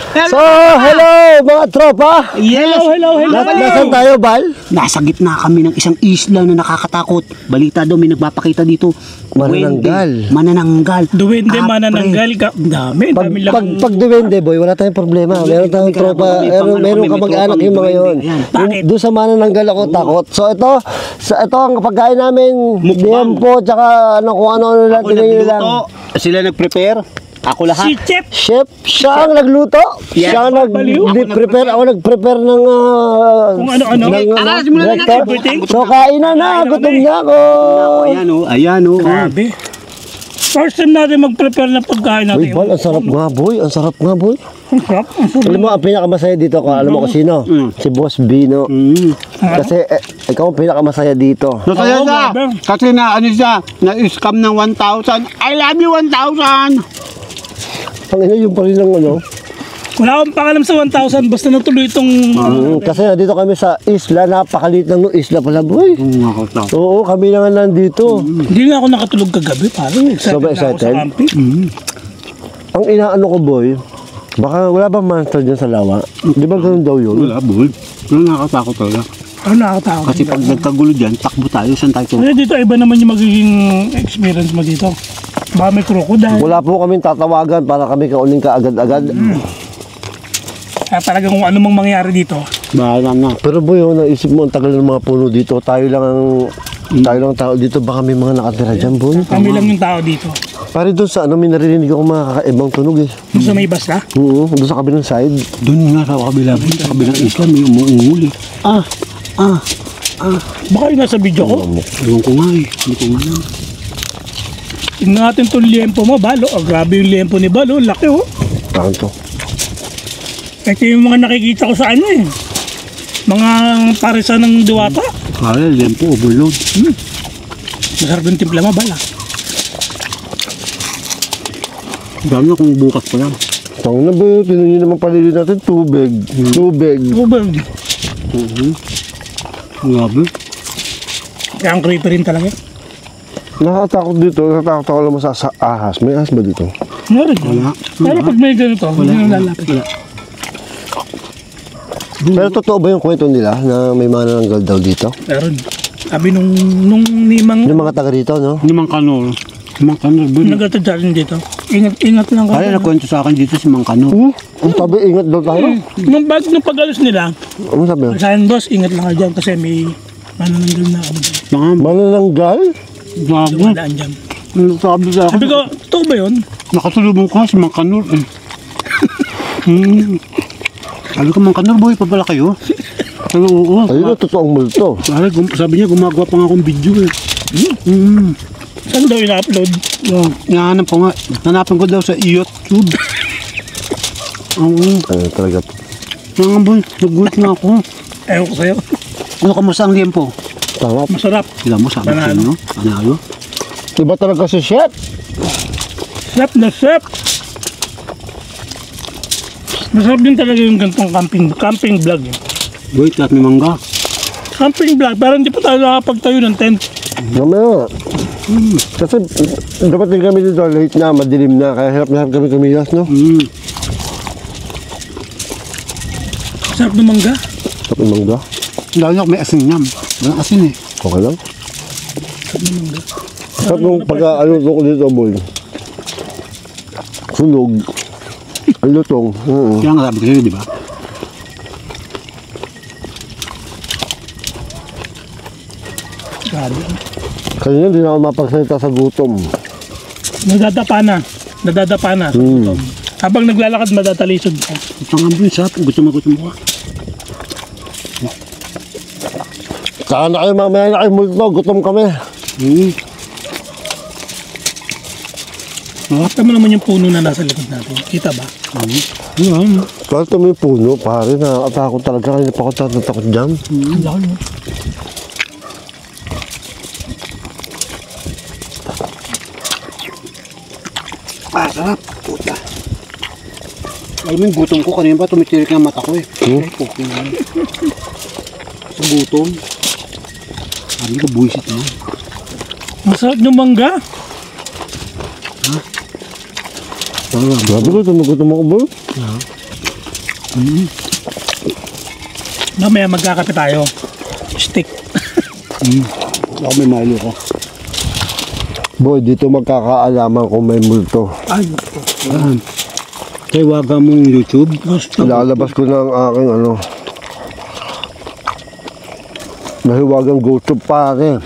So, hello mga tropa. Yes. Hello. Nasaan tayo, Bal? Nasa gitna kami ng isang isla na nakakatakot. Balita daw may nagpapakita dito. Manananggal. Manananggal. Duwende, Apre. manananggal ka. Dami lang. Pag duwende, boy, wala tayong problema. Meron tayong tropa, meron kamag-anak yung mga yon. Bakit? Doon sa manananggal ako takot. So ito ang pagkain namin, liempo, tsaka kung ano lang, Ako tinigil lang. nagluto. Sila nag-prepare. Ako lahat. Si Chef. Chef, siya ang nagluto. Yes. Siya ang nag-prepare. Ako nag-prepare ng Kung ano-ano. Tara, simulan na natin. breakfast. So, kainan na. Gutom na ako. Ayan o. Grabe. First time natin mag-prepare ng pagkain Uy, natin. Bal, ang sarap nga, boy. Ang sarap nga, boy. Ang sarap. Alam mo, ang pinakamasaya dito ko, alam mo kung sino? Si Boss Bino. Kasi ikaw ang pinakamasaya dito. Masaya Oo, siya. grabe. Kasi na-scam ng 1,000. I love you 1,000. Ang ina yung pa rin ng ano. Wala akong pakalam sa 1,000 basta natuloy itong... Kasi dito kami sa isla, napakaliit ng isla pala, boy. Oo, kami na nga nandito. Hindi nga ako nakatulog kagabi. Parang excited Sobrang na ako sa excited? camping. Ang inaano ko, boy, baka wala bang monster dyan sa lawa? Di ba ganun daw yun? Wala, boy. Ano nakakatakot talaga? Ano nakakatakot? Kasi pag nagkagulo dyan, takbo tayo. Saan tayo? Kasi dito iba naman yung magiging experience mo dito. Baka may crocodile. Wala po kaming tatawagan para kami kauling ka agad-agad. Kaya talagang kung ano mang mangyari dito. Bahala na. Pero boy, naisip mo ang tagal ng mga puno dito. Tayo lang ang tao dito. Baka may mga nakatira dyan, boy. Kami lang yung tao dito. Pare doon sa may naririnig ako mga kakaibang tunog eh. Gusto may basta? Oo, doon sa kabilang side. Doon nga sa kabilang isla, may umuunguli. Baka yung nasa video ko. Ewan ko nga eh. Hindi ko nga alam. Tingnan natin itong liempo mo, Balo. Oh, grabe yung liempo ni Balo. Laki oh. Parang to. Ito yung mga nakikita ko sa ano eh. Mga parisa ng diwata. Kaya, lempo, overload. Masarap yung timpla mo, Bala. Dami na kung bukas pa yan. Tawag na ba yun? Tinan nyo naman palili natin. Tubig. Ubang. Grabe. Kaya ang creepy rin talaga. Nakatakot dito. Nakatakot ako lang sa ahas. May ahas ba dito? Meron. Wala. Pero pag may ganito, hindi na lalapit. Wala. Pero totoo ba yung kwento nila na may mga nananggal daw dito? Meron. Sabi nung nimang Yung mga taga rito, no? Hindi man kanor. Si Mang Kanor, boy. nagtatadya rin dito. Ingat lang Kaya kayo. nakwento sa akin dito si Mang Kanor. Ang sabi, ingat daw tayo. Nung pag-alis nila, Ano sabi? sa akin, boss, ingat lang kayo dyan kasi may manananggal na ako dyan. Mga Manananggal? bago. Dumadaan dyan. Sabi sa akin. Sabi ko, totoo ba yun? Nakatulubong ka si Mang Kanor eh. Sabi ko, Mang Kanor, boy, pabala kayo. Sabi ko, oo. Ayun na, totoong multo. Sabi niya, gumagawa pa nga akong video eh. Saan daw ina-upload? Hinahanap ko nga. Hanapan ko daw sa YouTube. Oo. Ano talaga? Nga boy, nagulat nga ako. Ewan ko sa'yo. Ano kamusta ang liempo? Tama. Masarap. Sila mo, sabi ko Panalo. sa'yo, no? Panalo. Iba talaga si Chef. Chef na chef. Masarap din talaga yung gantong camping vlog. Eh. Boy, tat may mangga. Camping vlog, pero hindi pa tayo nakapagtayo ng tent. Mamaya. Kasi dapat din kami dito, late na, madilim na. Kaya hirap na hirap kami kumilas, no? Sarap ng mangga. Tapos mangga. Lalo na kung may asin niyan. Walang asin eh. Okay lang. Tapos nung pagka-aluto ko dito, boy. Sunog. Ang lutong. Kaya nga sabi ko sa'yo, di ba? Grabe. Kanina hindi na ako mapagsalita sa gutom. Nadadapa na. Habang naglalakad, matatalisod ka. Ito nga boy, sarap. Gusto mo ka. Saka na kayo mamaya na kayo multo, gutom kami. Kita mo naman yung puno na nasa likod natin. Kita ba? Kahit may puno, pare, nakakatakot talaga. Kanina pa ako tatakot dyan. Ang laki mo. Sarap. Puta. Alam mo yung gutom ko, kanina ba tumitirik ng mata ko eh. Sa gutom. Sabi ko, buwisit na. Masarap yung mangga. Grabe ko, tumugutom ako, bro. Mamaya magkakape tayo. Stick. Ako may malo ko. Boy, dito magkakaalaman kung may multo. Ay, Yan. Kaya waga mong YouTube. gusto. Ilalabas ko na ang aking ano. Mahiwagang go-to pare.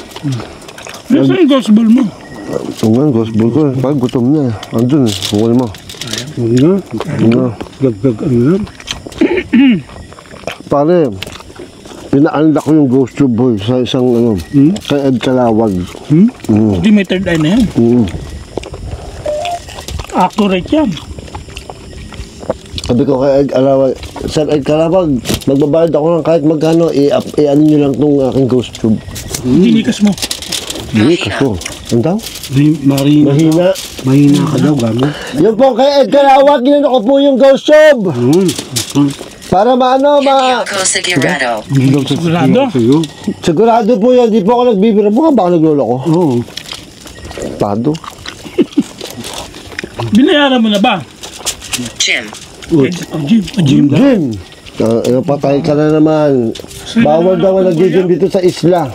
Nasaan yung gospel mo? Ito nga, gospel ko. Pag gutom na eh. Andun eh. Bukol mo. Huwag na. Ano? Gag ano yan. Pare, pinaandak ko yung ghost tube boy sa isang ano. Kay Ed Kalawag. Hindi may third eye na yan. Accurate yan. Sabi ko kay Ed Kalawag, Sir Ed Kalawag, magbabayad ako ng kahit magkano, i-ano nyo lang tong aking ghost tube. Dinikas mo. Hindi, kaso. Ano daw? Mahina. Mahina. Mahina ka daw, gago. Yun po kay Ed Kalawag, ginano ko po yung ghost tube. Para maano, Yoko Sigurado. Sigurado? sigurado po yan, di po ako nagbibira. Mukha ba ako naglolo ko? Oo. Pado. Binayaran mo na ba? Jim. Jim. Jim! Patay ka na naman. Bawal daw ang nag-gym dito sa isla.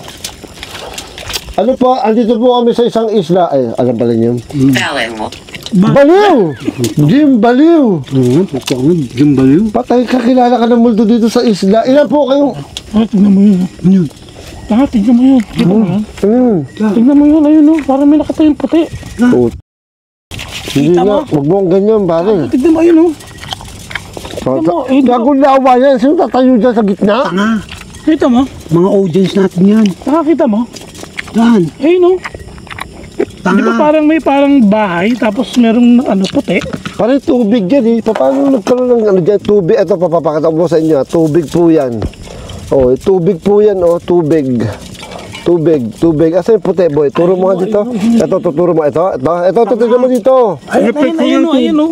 Ano po, andito po kami sa isang isla. Ay, alam pala niyo. Baliw. Baliw! Jim, baliw! Jim baliw. Patay ka, kilala ka ng multo dito sa isla. Ilan po kayo? Tingnan mo yun. Tingnan mo yun. Kita mo yan? Tingnan mo yun. Ayun o. Parang may nakatayong puti. Hindi Kita na, mo? huwag mo ang ganyan, pare. Tingnan mo yun o. Gagong lawa yan. Sino tatayo dyan sa gitna? Tanga. Kita mo? Mga audience natin yan. Nakakita mo? Yan. Ayun o. Di ba Tanga. parang bahay tapos merong puti? Parang tubig yan eh. Paano nagkaroon ng ano dyan? Tubig. Ito, papapakita ko sa inyo. Tubig po yan. Oh, tubig po yan, oh. Tubig. Asa yung puti, boy? Turo mo nga dito. Ito, tuturo mo. Ito. Tingnan mo dito. Ayun o.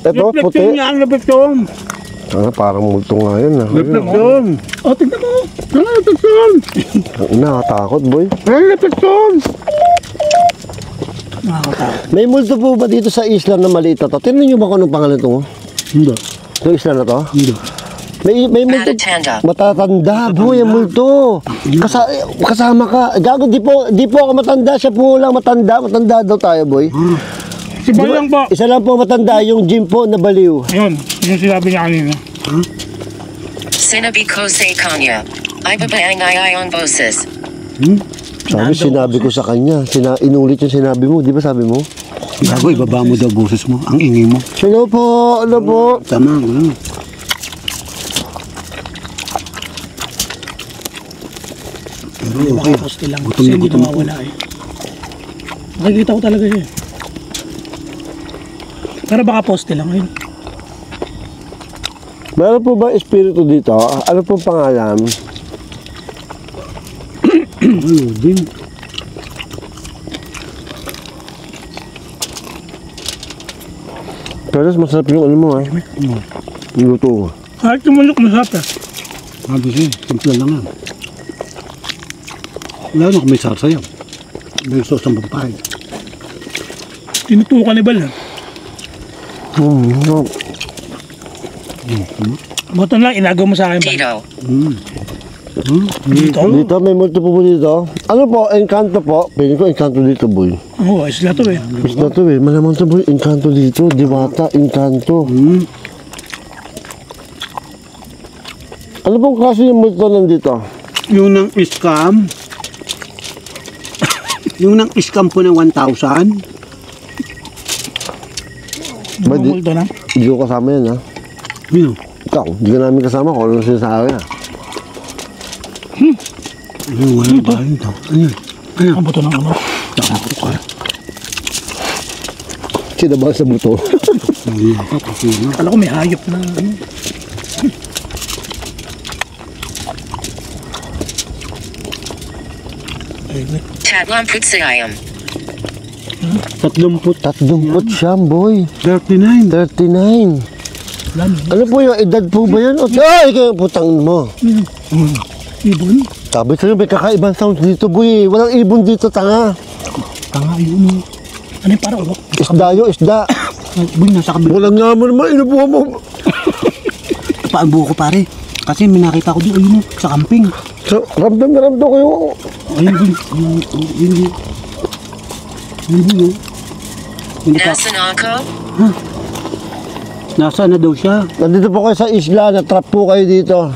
Ito, puti. Yan, reflection. Parang multo nga yun. Reflection. O, tingnan mo. Reflection. Nakatakot, boy. Reflection. Nakakatakot. May multo po ba dito sa isla na maliit na to? Tingnan nyo ba kung anong pangalan ito? Hindi. Yung isla na to? Hindi. May multo. Matatanda. Matatanda, boy, ang multo. Kasama ka. Gago, di po ako matanda. Siya po lang matanda. Matanda daw tayo, boy. Si Bayang po. Isa lang po matanda, yung Jim po na baliw. Yun. Yung sinabi niya kanina. Sinabi ko sa kanya. Ay babayang ay on boses. Sinabi ko sa kanya. Inulit yung sinabi mo. Di ba sabi mo? Gago, ibaba mo daw boses mo. Ang ingay mo. Hello po, ano po? Tama, gano'n. Pero okay. Poste lang. Gutom Kasi na hindi gutom ako. nawawala eh. Nakikita ko talaga siya. Pero baka poste lang yun. Meron po ba espiritu dito? Ano pong pangalan? Ano din? Pero masarap yung ano mo ha. Yung luto mo. Kahit yung manok masarap eh. Sabi siya, simple lang yan. Lalo kung may sarsayaw. May sauce ng pampahid. Tinutukan ni Bal eh. No. Buto lang, inagaw mo sa akin. Bal. Tito. Dito? Dito, may multo po dito. Ano po, Encanto po. Pwede ko Encanto dito, boy. Oo, isla to eh. Mas na to eh. Malamang to, boy. Encanto dito. Diwata, Encanto. Ano pong klase yung multo nandito? Yung nang scam. Yung nang scam po ng 1,000. Ba, di- Multo na. Hindi ko kasama yan, ha? Yun. Ikaw, hindi ka namin kasama kung ano sinasabi na. Ano, wala ba yun to? Ano yan? Ano? Ang buto ng ano. Takot ka. Sinabang sa buto. Hindi ka, kasi na. Kala ko may hayop na ano. Tadlamput sayam. 30 siyam, boy. 39. 39. Ano po yung edad po ba yan? Ay, kayo putang mo. Ibon? Sabi sa'yo, may kakaibang sounds dito, boy. Walang ibon dito, tanga. Tanga yun. Ano yung parang ulok? Isda yun, isda. Boy, nasa kabila. Walang nga mo naman, inubuha mo. pa ang buho ko pare. Kasi may nakita ko doon, ayun sa camping. So, ramdam na ramdam ko yung... Ayun din. Yun. Hindi pa. Nasa Nako? Nasaan na daw siya? Nandito po kayo sa isla, na-trap po kayo dito.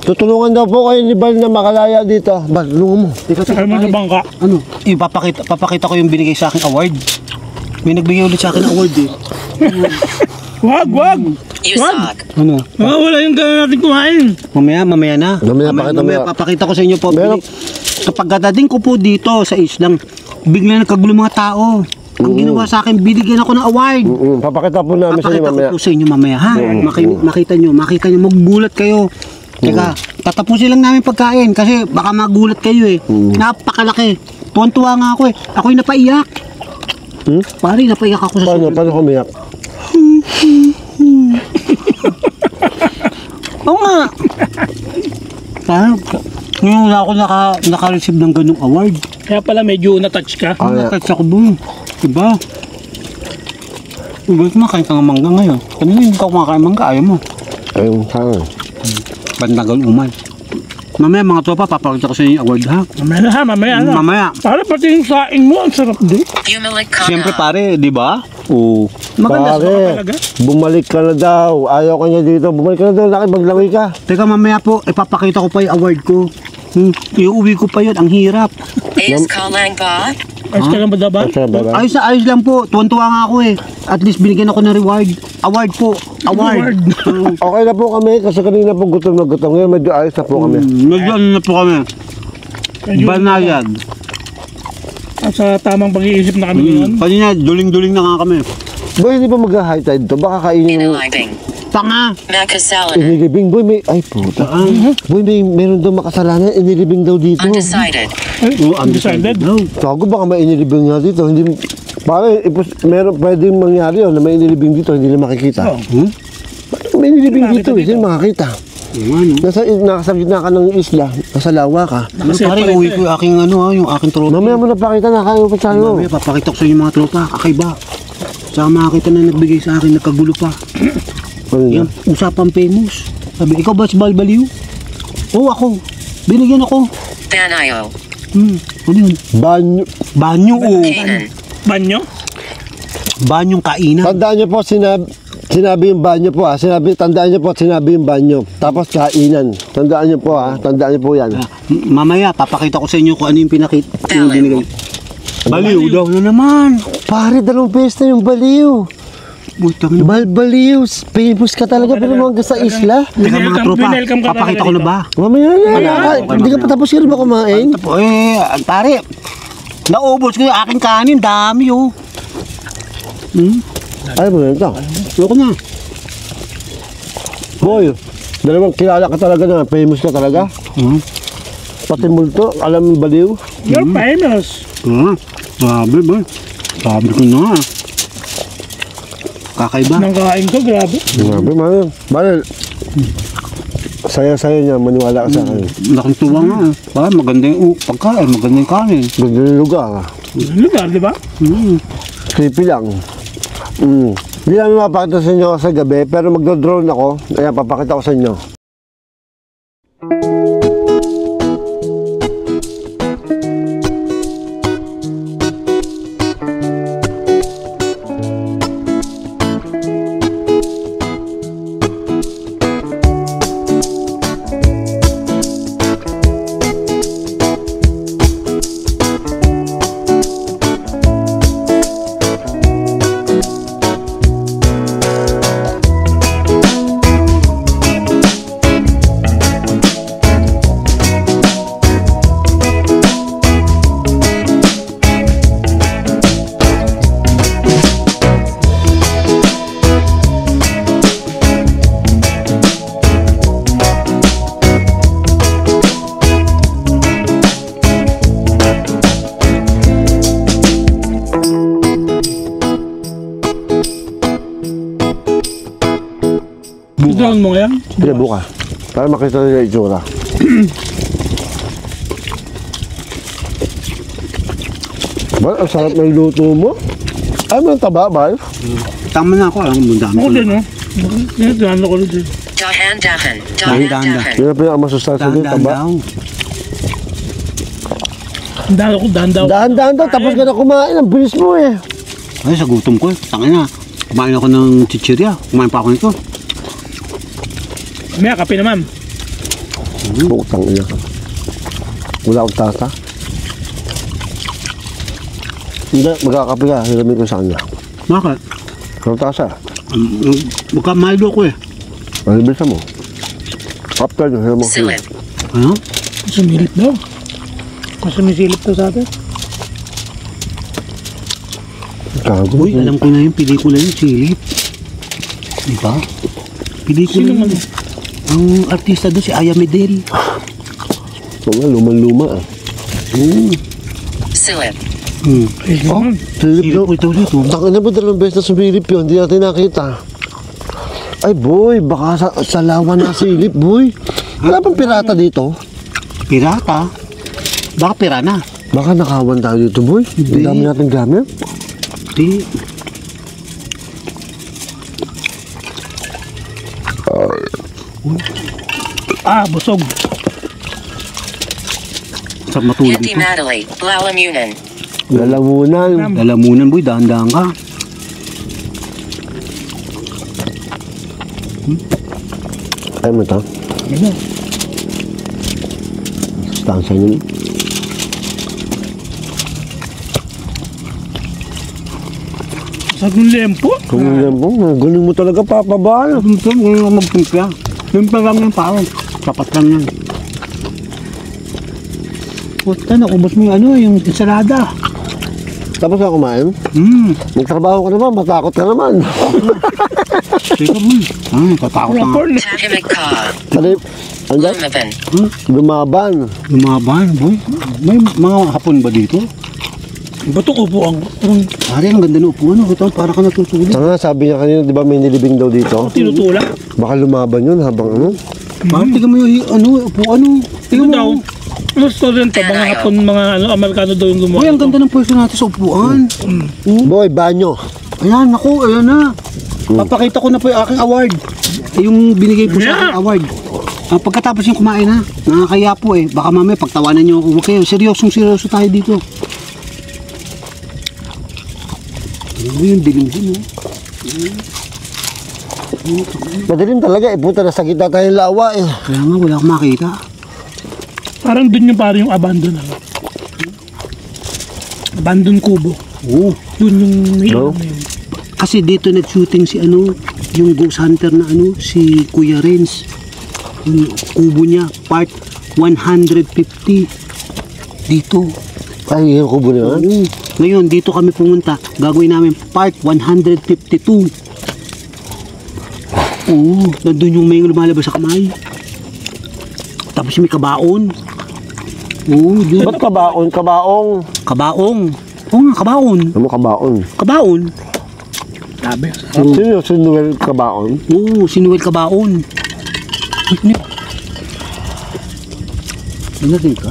Tutulungan daw po kayo ni Bal na makalaya dito. Bal, tulungan mo. Sakay mo sa bangka. Ano? Papakita ko yung binigay sa akin award. May nagbigay ulit sa akin award eh. Wag! You suck. Ano? Wala yung gano'n natin kumain. Mamaya na. Mamaya. Papakita ko sa inyo po. Meron- Kapag dadating ko po dito sa islang, bigla nagkagulo mga tao. Ang ginawa sa akin, binigyan ako ng award. Papakita po namin sa inyo Papakita mamaya. ko po sa inyo mamaya ha. Makita nyo, maggulat kayo. Teka, tatapusin lang namin pagkain kasi baka magulat kayo eh. Napakalaki. Tuwan-tuwa nga ako eh. Ako'y napaiyak. Pare, napaiyak ako sa Paano kumiyak? Oo nga. Ngayon na ako naka-receive ng ganung award. Kaya pala medyo na-touch ka. Natouch ako doon. Diba? Bakit kumakain ka ng mangga ngayon? Kanina hindi ka kumakain ng mangga, ayaw mo. Ayun, saan? Bandagal umay. Mamaya mga tropa, papakita ko sa inyo yung award ha. Mamaya na. Mamaya. Para pati yung saing mo, ang sarap din. Humilic Siyempre Kana. pare, di ba? Oo. Maganda. Pare, talaga. bumalik ka na daw. Ayaw ka niya dito. Bumalik ka na daw. Laki, maglangoy ka. Teka mamaya po, ipapakita ko pa yung award ko. Iuwi ko pa yun, ang hirap. Ayos ka lang ba? Ayos ka lang ba daban? Ayos na ayos lang po, tuwan-tuwa nga ako eh. At least binigyan ako ng reward. Award po, award. Okay na po kami kasi kanina po gutom na gutom. Ngayon medyo ayos na po kami. Medyo ano na po kami. Banayad. Sa tamang pag-iisip na kami ngayon. Kanina, duling-duling na nga kami. Boy, hindi pa mag-high tide to. Baka kainin mo. Inalibing. Tanga! Makasalad. Inilibing. Boy, may... Ay, puta. Boy, meron daw makasalanan. Inilibing daw dito. Undecided. Oh, undecided. Sago, baka may inilibing nga dito. Hindi... Pare, meron pwedeng mangyari yun na may inilibing dito. Hindi na makikita. May inilibing dito. Hindi na makakita. Nasa gitna ka ng isla. Nasa lawa ka. Pare, uwi ko yung aking yung aking tropa. Mamaya mo na pakita na. Kaya mo pa sa ano. Mamaya, papakita ko sa inyo mga tropa. Kakaiba. Saka makakita na nagbigay sa akin, nagkagulo pa. Ano na? Yan, usapang famous. Sabi, ikaw ba si Balbaliw? Oo, ako. Binigyan ako. Banayo. Ano yun? Banyo. Banyo, oo. Canaan. Banyo? Banyong kainan. Tandaan niyo po, sinabi yung banyo po ha. Tandaan niyo po, sinabi yung banyo. Tapos kainan. Tandaan niyo po ha. Tandaan niyo po yan. Mamaya, papakita ko sa inyo kung ano yung yung binigay. Baliw daw na naman. Pare, 2 beses na yung baliw. Butang na. Baliw. Famous ka talaga pero mga sa isla. Teka mga tropa, Winelcome ka papakita talaga ko na dito. ba? Mamaya na. Hindi ka pa tapos ka rin ba kumain? Pare, naubos ko yung aking kanin, dami oh. Ay mo na ito. Ayoko na. Boy, dalawang kilala ka talaga na. Famous ka talaga. Pati multo, alam mo baliw. You're famous. Grabe ba? Sabi ko na. Kakaiba. Nang kain ko, grabe. Grabe man. Bale, saya-saya niya. Maniwala ka sa akin. Laking tuwa nga. Maganda yung pagkain, maganda yung kanin. Ganda yung lugar. Lugar, di ba? Creepy lang. Hindi namin mapakita sa inyo sa gabi, pero magdo-drone ako. Ayan, papakita ko sa inyo. Drone mo ngayon? Pinabuka. Para makita nila yung itsura. Bal, ang sarap ng luto mo. Ay, mo ang taba, Bal. Tama na ako, alam mo dami Ako ko. din, oh. Yan, ko ulit. Dahan-dahan. Dahan-dahan. Dahan-dahan. Yun na po yung masustansya din, Dahan-dahan taba. daw. Dahan daw. Dahan-dahan daw, tapos ka na kumain. Ang bilis mo eh. Ay, sa gutom ko. Tangin na. Kumain ako ng chichirya. Kumain pa ako nito. May kape naman. Bukang ina. Wala akong tasa. Hindi, magkakape ka. Hiramin ko sa kanya. Bakit? Anong tasa? Baka maldo ko eh. Ano bisa mo? After nyo, hiramin ko. Silip. Ano? Sumilip daw. Mas sumisilip to sa atin. Gago. Uy, alam ko na yung pelikula yung silip. Diba? Pelikula Sino yun. man? Ang artista doon si Aya Medel. Oo nga, luman-luma ah. Silip. Ayos naman. Silip Silip daw. ko ito dito. Taka na ba dalawang beses na sumilip yun? Hindi natin nakita. Ay boy, baka sa lawa na silip boy. Wala bang pirata dito? Pirata? Baka pirana. Baka nakawan tayo dito boy. Ang dami natin gamit. Di. Busog. Sa matulog Hindi ito. Madeline. Lalamunan. Lalamunan. Lalamunan boy, dahan-dahan ka. Ay mo ito. Ano? Stansya nyo. Sa lempo. Kung yan po, galing mo talaga papabal. Ito, ngayon ako magtimpla. Timpla lang yung parang. Sapat lang yan. Puta, nakubos mo yung ano, yung ensalada. Tapos ka kumain. Magtrabaho ka naman, matakot ka naman. Teka mo. Tatakot na. Rapor na. Tahimik ka. Ano Andat? Lumaban. Lumaban. Lumaban, boy. May mga hapon ba dito? Bato upo ang Pare, ang ganda ng upuan. Ito, para ka natutulog. Saka sabi niya kanina, di ba may nilibing daw dito? tinutulak. Baka lumaban yun habang ano. Parang tingnan mo yung ano, upuan. Tingnan Ano daw? mo. Restaurant to, mga hapon, mga Amerikano daw yung gumawa. Boy, ang ganda ng pwesto natin sa upuan. Boy, banyo. Ayan, naku, ayan na. Papakita ko na po yung aking award. Yung binigay po sa aking award. Pagkatapos yung kumain ha, nakakaya po eh. Baka mamaya pagtawanan nyo ako. Huwag kayo, seryoso tayo dito. Ano yung dilim din oh. Madilim talaga eh. Puta, nasa gitna tayo ng lawa eh. Kaya nga, wala akong makita. Parang dun yung parang yung abandon. Ano? Abandon kubo. Oo. Dun yung may No? ano na yun. Kasi dito nag-shooting si ano, yung Ghost Hunter na ano, si Kuya Renz. Yung kubo niya, part 150. Dito. Ay, yung kubo na yan. Oo. Ngayon, dito kami pumunta. Gagawin namin part 152. Oo, nandun yung may lumalabas sa kamay. Tapos may kabaon. Oo, yun. Ba't kabaon? Kabaong. Kabaong. Oo nga, kabaon. Ano kabaon? Kabaon. Sabi. Sino yung sinuwel kabaon? Oo, si Noel Kabaon. Uy, ano din ka?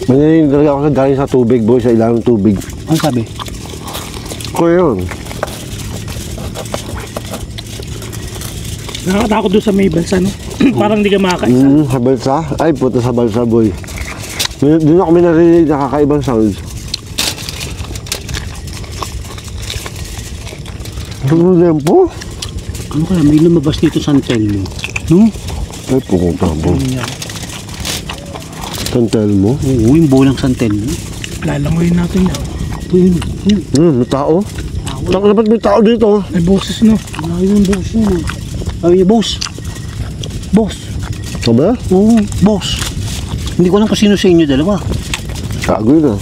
Maninig talaga ako sa galing sa tubig, boy. Sa ilang tubig. Ano sabi? Kuya yun. Nakakatakot doon sa may balsa, no? Parang hindi ka makakaisa. Sa balsa? Ay, puta sa balsa, boy. Doon ako may narinig na kakaibang sounds. Ano lempo? Ano kaya, may lumabas dito sa Antelmo. No? Ay, pumunta mo. Tantel mo? Oo, yung bolang sa Antelmo. Lalangoyin natin yan. May tao? Saan dapat may tao dito? May boses, no? Ay, yung boss yun. Ay, boss. Boss. Sabi? Oo, boss. Hindi ko alam kung sino sa inyo dalawa. Gago yun ah.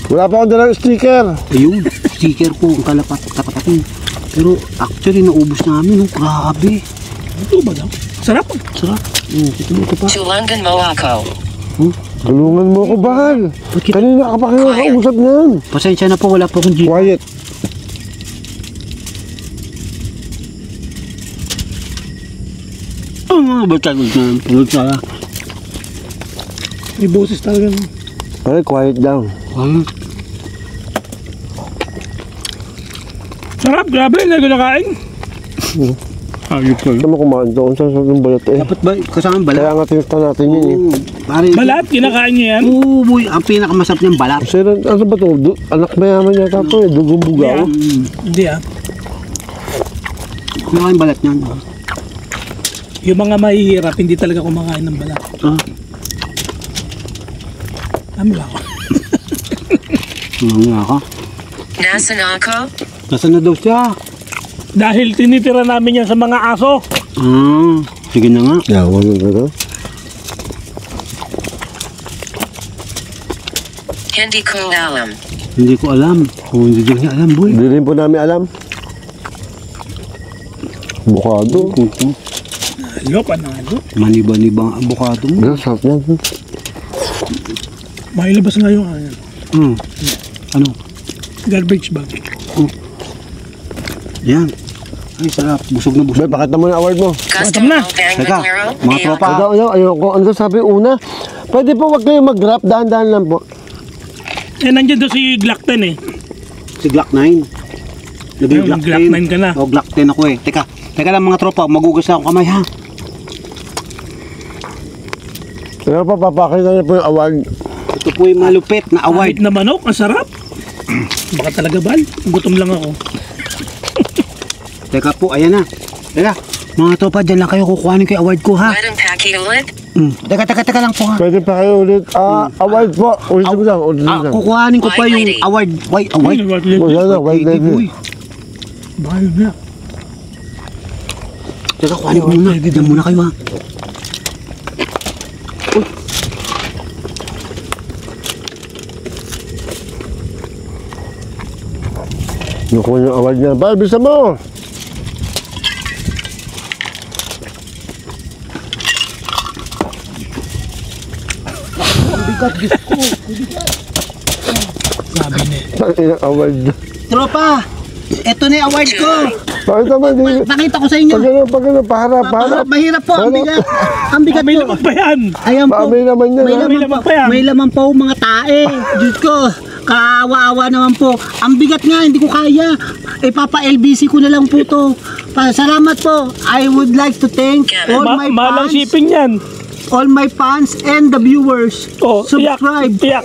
Wala pa akong dalang sticker. Ayun, sticker ko ang katapatin. Pero actually, naubos namin. Oh. Grabe. Ito ba daw? Sarap. Sarap. Ito pa. Chulangan Moaco. Tulungan mo ako, bahal. Bakit? Kanina ka pa kayo nakausap niyan. Pasensya na po, wala po akong jeep. Quiet. Mga batagod na. Pagkala. May boses talaga, no? Ay, quiet down. Ay, Sarap, grabe, hindi ko nakain. Ayop ka. Ano mo kumain doon sa yung balat eh. Dapat ba kasama ang balat? Kaya nga tinita natin yun eh. Oo, pare. Balat, kinakain niyo yan? Oo, boy. Ang pinakamasarap niyang balat. Kasi ano ba ito? Anak mayaman yata ito eh. Dugong bugaw. Hindi ah. Kumakain balat niyan. Yung mga mahihirap, hindi talaga kumakain ng balat. Ah. Ano lang ako? Ano nga ka? Nasaan ako? Nasaan na daw siya? Dahil tinitira namin yan sa mga aso. Sige na nga. Yawan mo ito. Hindi ko alam. Hindi ko alam. Kung hindi niya alam, boy. Hindi rin po namin alam. Bukado. Nalo, panalo. Maniba-niba ang abukado mo. Pero sarap yan. Mailabas nga yung Ano? garbage bag. Yan. Ay, sarap. Busog na busog. Bay, pakita mo yung award mo. Custom na. Teka, Bangalero. mga tropa. Ayoko. Ano sabi una? Pwede po wag kayo mag-rap. Dahan-dahan lang po. Eh, nandiyan doon si Glock 10 eh. Si Glock 9. Labi Ayun, Glock 9 ka na. O, Glock 10 ako eh. Teka lang mga tropa. Magugas na akong kamay ha. Pero pa, papakita niyo po yung award. Ito po yung malupit na Award award. na manok, ang sarap. Baka talaga bal. Gutom lang ako. Teka po, ayan na. Teka, mga tropa, dyan lang kayo kukuhanin ko yung award ko ha. Madam Paki ulit. Teka lang po ha. Pwede pa kayo ulit. Award po. Ulitin mo lang. Ulitin mo lang. Kukuhanin ko pa White yung lady. award. Award? Wala na. White Lady, boy. lady. Baka yun na. Teka, kuhanin ko muna. Diyan muna kayo ha. Nakuha yung award niya. Bal, bisa mo. Sabi niya. Ang award. Tropa, eto na yung award ko. Bakit naman? Pakita ko sa inyo. Pag ano, paharap. Mahirap po, ang bigat. Ang bigat May po. lamang pa yan. Ayan po. May naman yan. May ha? May laman laman po. pa yan. May laman po mga tae. Diyos ko. Kaawa-awa naman po. Ang bigat nga, hindi ko kaya. Papa-LBC ko na lang po to. Salamat po. I would like to thank all my Malang fans. shipping yan. All my fans and the viewers. Oh, tiyak. Subscribe. Tiyak.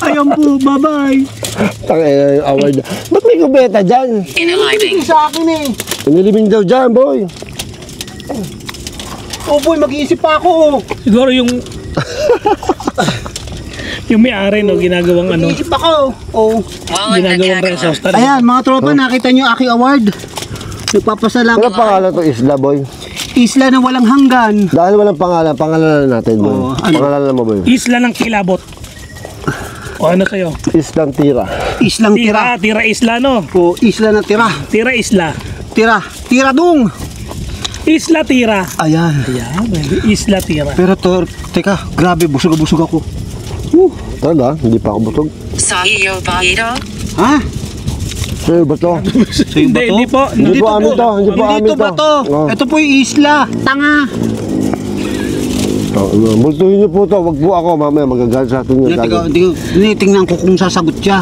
Ayan po. Bye-bye. Tangina yung award. Ba't may kubeta dyan? Inalibing. Sa akin eh. Nilibing daw dyan, boy. Oh boy, mag-iisip pa ako. Siguro yung... yung may-ari, no, ginagawang ano, Mag-iisip ako. Oh. Wallet na ginagawang gagawin. resource. Ayan, mga tropa, nakita nyo yung aking award. Nagpapasalamat. Ano pangalan to Isla, boy? Isla na walang hanggan. Dahil walang pangalan, pangalanan natin, boy. Oo, ano? Pangalanan mo, boy. Isla ng kilabot. O ano sa'yo? Islang tira. Islang tira. Tira isla, no? O, isla na tira. Tira isla. Tira. Tira dung. Isla tira. Ayan. Ayan, isla tira. Pero teka, grabe, busog ako. Talaga? Hindi pa ako busog. Sa'yo ba ito? Ha? Sa'yo ba to? Sa'yo ba to? Hindi po. Hindi po amin to. Hindi po amin Dito ba to? Oh. Ito po yung isla. Tanga. Multuhin niyo po to. Wag po ako. Mamaya magagalit sa atin yung gagawin. Tinitingnan ko kung sasagot siya.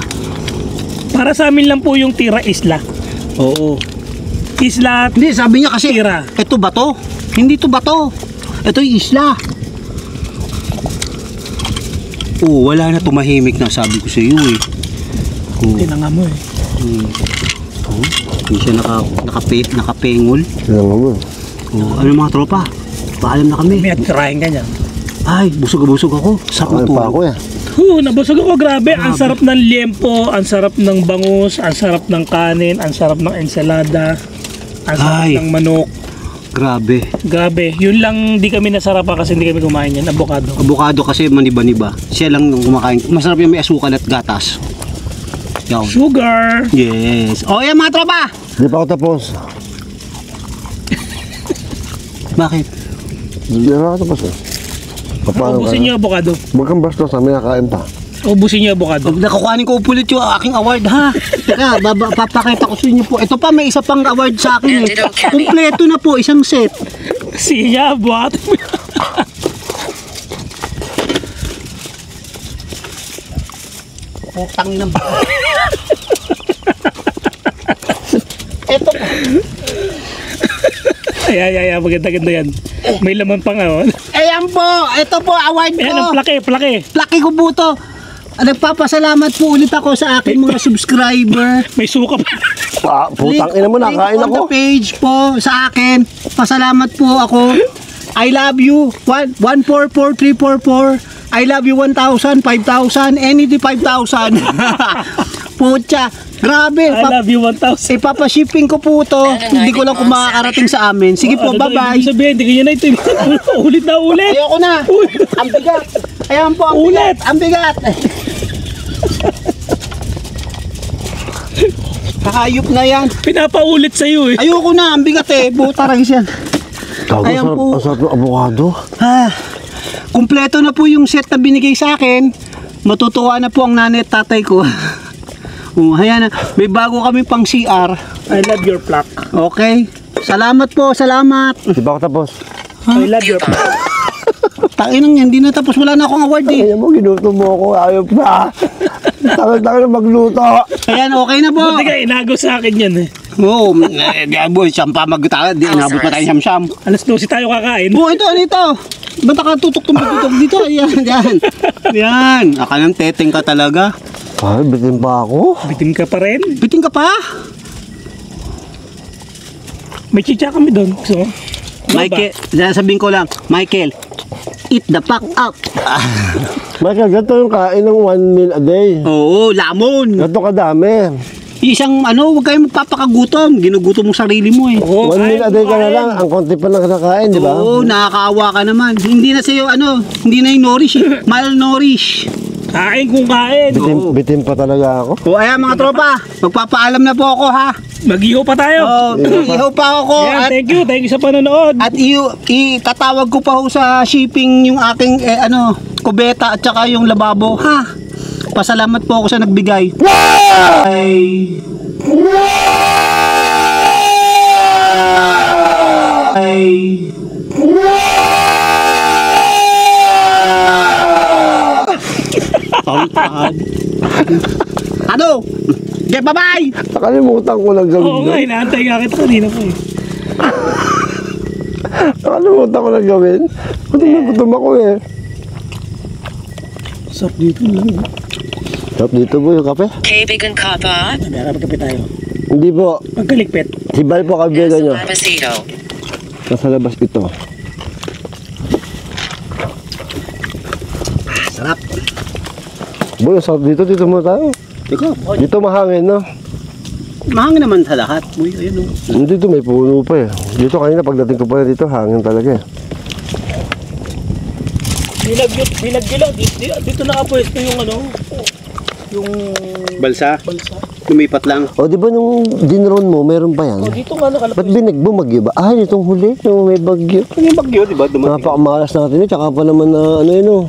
Para sa amin lang po yung tira isla. Oo. Isla Hindi, sabi niya kasi, tira. ito ba to? Hindi to ba to? Ito yung isla. Oo, wala na, tumahimik na, sabi ko sa iyo eh. Oo. Tinanga mo eh. Hindi siya nakapengol. Yan nga mo. Oo, ano mga tropa? Paalam na kami. May tirahin ka niyan. Ay, busog ako. Sarap Ano pa matulog. ako eh. Nabusog ako, grabe. Ang sarap ng liempo, ang sarap ng bangus, ang sarap ng kanin, ang sarap ng ensalada, ang sarap Ay. ng manok. Grabe. Grabe. Yun lang di kami nasarapan kasi hindi kami kumain yan. Avocado. Avocado kasi maniba-niba. Siya lang nung kumakain. Masarap yung may asukal at gatas. Yan. Sugar. Yes. O yan mga tropa! Hindi pa ako tapos. Bakit? Hindi pa ako tapos eh. Paano Ubusin niyo avocado. Huwag kang bastos. May nakain pa. Ubusin niyo avocado. Pag nakukuhanin ko ulit yung aking award ha. Teka, papakita ko sa inyo po. Ito pa, may isa pang award sa akin eh. Kumpleto na po, isang set. Siya, buhat. Putang ng Ito. Ay, maganda-ganda yan. May laman pa nga, oh. Ayan po. Ito po, award ko. Ayan, ang plake. Laki ko po to. Nagpapasalamat po ulit ako sa aking mga subscriber. May suka pa. Putang ina mo, nakain link on the ako. page po sa akin. Pasalamat po ako. I love you. 144344. I love you 1,000, 5,000, anything 5,000. Pucha, grabe. I love you 1,000. Ipapashipping ko po to. Hindi ko lang kung makakarating sa amin. Sige po, Ano daw, bye-bye. ibig sabihin, hindi ganyan na ito. Ulit na ulit. Ayoko na. Ang bigat. Ayan po, ang bigat. Ang bigat. Kahayop na yan. Pinapaulit sa'yo eh. Ayoko na, ang bigat eh. Buta ragis yan. Gago, Ayan sarap, po. ang sarap ng avocado. Ah, kumpleto na po yung set na binigay sa akin. Matutuwa na po ang nanay at tatay ko. Ayan na. May bago kami pang CR. I love your plaque. Okay. Salamat po, salamat. Di ba ako tapos? I love your plaque. Takinang yan, hindi na tapos. Wala na akong award eh. Ayan mo, ginuto mo ako. Ayaw pa. Takot-takot na magluto. Ayan, okay na po. Buti ka, inago sa akin yan eh. Oo, boy, siyam pa magtala. Di, inabot na tayo siyam-siyam. Alas 12 tayo kakain. Oh, ito, ano ito? Ba't nakatutok dito? Yan, yan. Yan. Akalang teteng ka talaga. Ay, bitin pa ako. Bitim ka pa rin. Biting ka pa? May chicha kami doon. So, Michael, sabihin ko lang, Michael, eat the fuck up. Michael, ganito yung kain ng 1 meal a day. Oo, lamon. Ganito kadami. Isang huwag kayong magpapakagutom. Ginugutom mo sarili mo eh. 1 meal a day ka na lang. Ang konti pa lang kinakain, di ba? Oo, nakakaawa ka naman. Hindi na sa'yo, hindi na yung nourish eh. Malnourish. kain kung kain. Bitin pa talaga ako. O ayan mga tropa, magpapaalam na po ako ha. Mag-iho pa tayo. Ihaw pa ako. Yan, thank you sa panonood. At itatawag ko pa ho sa shipping yung aking kubeta at saka yung lababo ha. Pasalamat po ako sa nagbigay. Ay. Ano? Okay, bye-bye! Nakalimutan ko lang gawin. Oo nga, inaantay nga kita kanina pa eh. Nakalimutan ko lang gawin. Gutom ako eh. Sarap dito lang. Sarap dito po yung kape. Kaibigan ka ba? Tara, magkape tayo. Hindi po. Magkaligpit. Sibay po kabiga nyo. Babasito. Nasa labas ito. Sarap. Boy, sarap dito. Dito muna tayo. Teka, Dito mahangin, no? mahangin naman sa lahat. Uy, ayun o. Dito may puno pa eh. Dito kanina pagdating ko pa dito, hangin talaga eh. Binagyo lang. Dito nakapwesto yung yung Balsa? balsa. Lumipat lang. O di ba nung dinron mo, meron pa yan? O dito nga Ba't nakalapwesto. binagbo bagyo ba? Ah, itong huli, yung may bagyo. Ano yung bagyo, di ba? Dumating. Napakamalas natin eh, tsaka pa naman na ano yun oh.